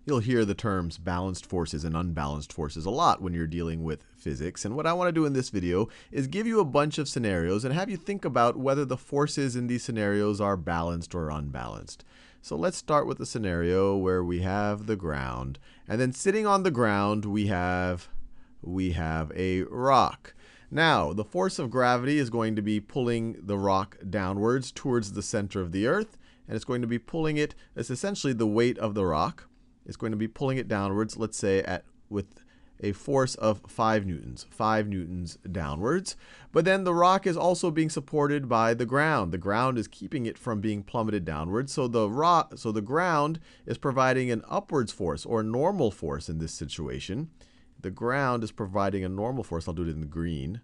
you'll hear the terms balanced forces and unbalanced forces a lot when you're dealing with physics. And what I want to do in this video is give you a bunch of scenarios and have you think about whether the forces in these scenarios are balanced or unbalanced. So let's start with the scenario where we have the ground. And then sitting on the ground, we have a rock. Now, the force of gravity is going to be pulling the rock downwards towards the center of the earth. And it's going to be pulling it, it's essentially the weight of the rock. It's going to be pulling it downwards, let's say with a force of 5 newtons downwards. But then the rock is also being supported by the ground. The ground is keeping it from being plummeted downwards. So the ground is providing an upwards force or normal force in this situation. The ground is providing a normal force. I'll do it in the green.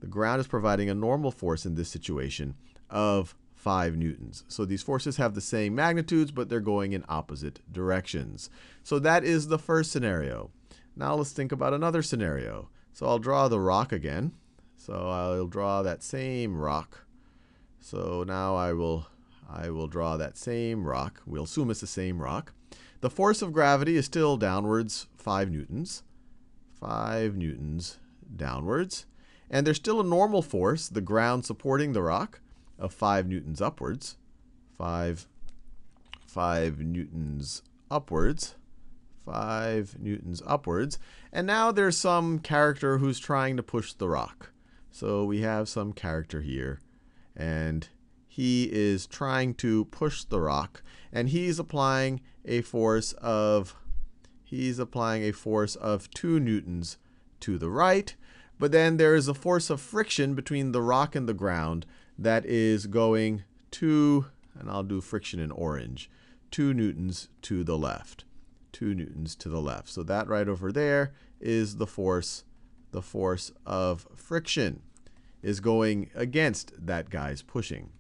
The ground is providing a normal force in this situation of 5 newtons. So these forces have the same magnitudes, but they're going in opposite directions. So that is the first scenario. Now let's think about another scenario. So I'll draw the rock again. So I'll draw that same rock. So now I will draw that same rock. We'll assume it's the same rock. The force of gravity is still downwards 5 newtons. 5 newtons downwards. And there's still a normal force, the ground supporting the rock, of 5 newtons upwards. 5 newtons upwards. 5 newtons upwards. And now there's some character who's trying to push the rock. So we have some character here. And he is trying to push the rock. And he's applying a force of 2 newtons to the right. But then there is a force of friction between the rock and the ground that is going 2, and I'll do friction in orange, 2 newtons to the left. 2 newtons to the left. So that right over there is the force of friction is going against that guy's pushing.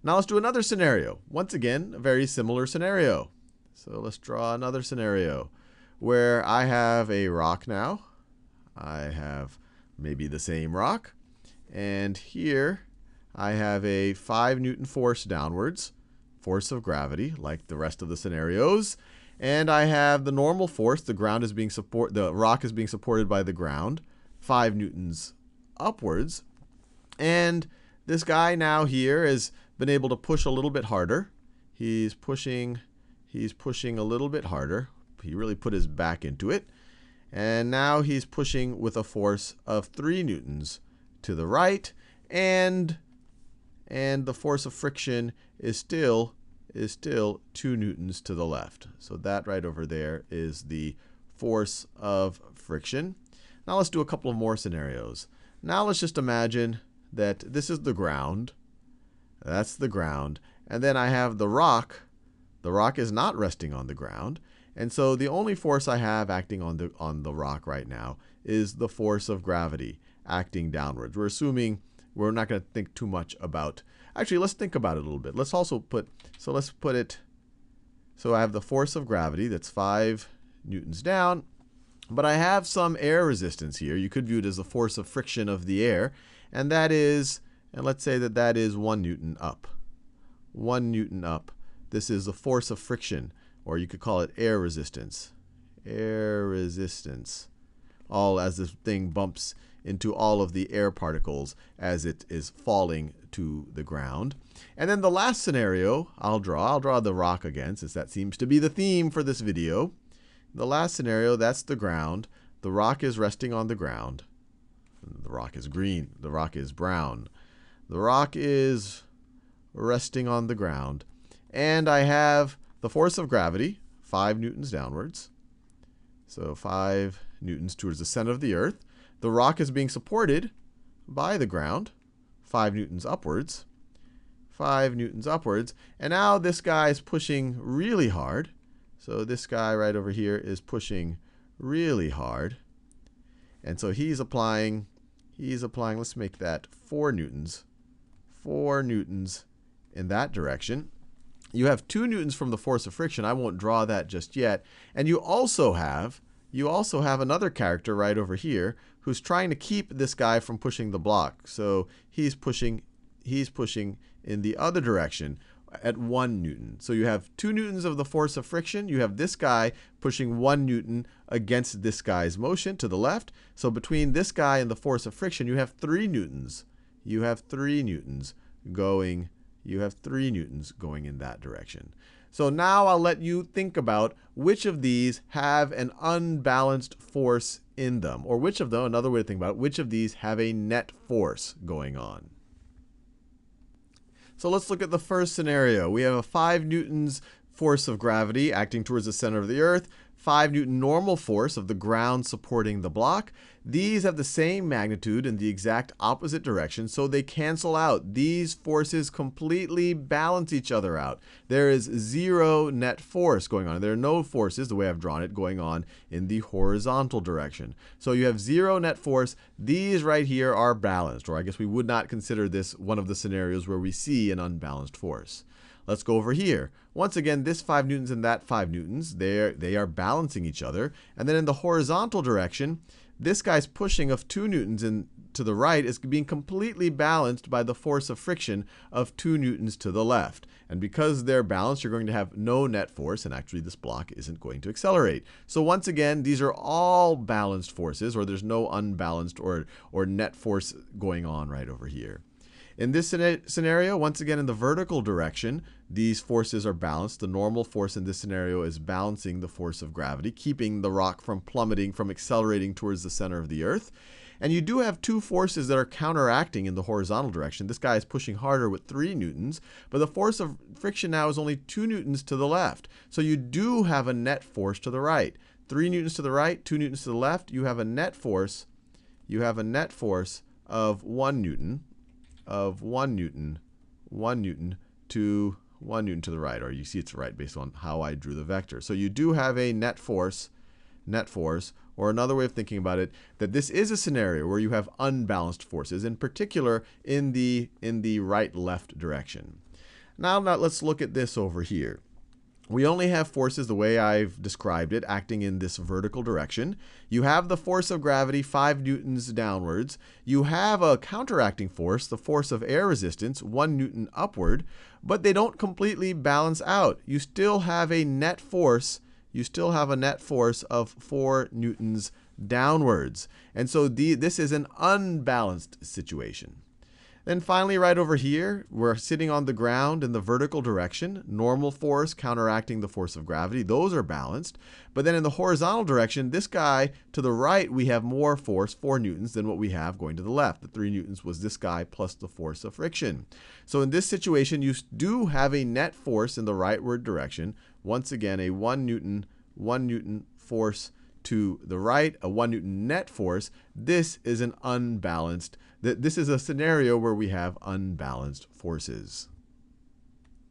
Now let's do another scenario. Once again, a very similar scenario. So let's draw another scenario where I have a rock now. I have maybe the same rock. And here I have a 5 newton force downwards, force of gravity, like the rest of the scenarios. And I have the normal force. The rock is being supported by the ground, 5 newtons upwards. And this guy now here has been able to push a little bit harder. He's pushing a little bit harder. He really put his back into it. And now he's pushing with a force of 3 newtons to the right. And the force of friction is still 2 newtons to the left. So that right over there is the force of friction. Now let's do a couple of more scenarios. Now let's just imagine that this is the ground. That's the ground. And then I have the rock. The rock is not resting on the ground. And so the only force I have acting on the rock right now is the force of gravity acting downwards. We're assuming we're not going to think too much about. Actually, let's think about it a little bit. Let's also put, so I have the force of gravity that's 5 newtons down. But I have some air resistance here. You could view it as the force of friction of the air. And that is, and let's say that is 1 newton up. 1 newton up. This is the force of friction, or you could call it air resistance. Air resistance. All as this thing bumps into all of the air particles as it is falling to the ground. And then the last scenario I'll draw the rock again, since that seems to be the theme for this video. The last scenario, that's the ground. The rock is resting on the ground. The rock is green. The rock is brown. The rock is resting on the ground. And I have the force of gravity, 5 newtons downwards. So 5 newtons towards the center of the earth. The rock is being supported by the ground, 5 newtons upwards. 5 newtons upwards. And now this guy is pushing really hard. So this guy right over here is pushing really hard. And so he's applying, let's make that 4 newtons. 4 newtons in that direction. You have 2 newtons from the force of friction. I won't draw that just yet. And you also have another character right over here who's trying to keep this guy from pushing the block. So he's pushing in the other direction. at 1 Newton. So you have 2 newtons of the force of friction. You have this guy pushing 1 Newton against this guy's motion to the left. So between this guy and the force of friction, you have 3 newtons. You have 3 newtons going in that direction. So now I'll let you think about which of these have an unbalanced force in them, or which of them, another way to think about it, which of these have a net force going on. So let's look at the first scenario. We have a 5 newtons force of gravity acting towards the center of the Earth, 5 Newton normal force of the ground supporting the block. These have the same magnitude in the exact opposite direction, so they cancel out. These forces completely balance each other out. There is 0 net force going on. There are no forces, the way I've drawn it, going on in the horizontal direction. So you have 0 net force. These right here are balanced, or I guess we would not consider this one of the scenarios where we see an unbalanced force. Let's go over here. Once again, this 5 newtons and that 5 newtons, they are balancing each other. And then in the horizontal direction, this guy's pushing of 2 newtons to the right is being completely balanced by the force of friction of 2 newtons to the left. And because they're balanced, you're going to have no net force, and actually this block isn't going to accelerate. So once again, these are all balanced forces, or there's no unbalanced or net force going on right over here. In this scenario, once again in the vertical direction, these forces are balanced. The normal force in this scenario is balancing the force of gravity, keeping the rock from plummeting, from accelerating towards the center of the Earth. And you do have 2 forces that are counteracting in the horizontal direction. This guy is pushing harder with 3 newtons, but the force of friction now is only 2 newtons to the left. So you do have a net force to the right. 3 newtons to the right, 2 newtons to the left. You have a net force. Of 1 Newton. Of 1 Newton to 1 Newton to the right, or you see it's right based on how I drew the vector. So you do have a net force, or another way of thinking about it, that this is a scenario where you have unbalanced forces, in particular in the right-left direction. Now let's look at this over here. We only have forces the way I've described it, acting in this vertical direction. You have the force of gravity, 5 newtons downwards. You have a counteracting force, the force of air resistance, 1 Newton upward, but they don't completely balance out. You still have a net force. Of 4 newtons downwards. And so this is an unbalanced situation. Then finally, right over here, we're sitting on the ground in the vertical direction. Normal force counteracting the force of gravity. Those are balanced. But then in the horizontal direction, this guy to the right, we have more force, 4 newtons, than what we have going to the left. The 3 newtons was this guy plus the force of friction. So in this situation, you do have a net force in the rightward direction. Once again, a 1 Newton force to the right, a 1 Newton net force. This is an unbalanced. This is a scenario where we have unbalanced forces.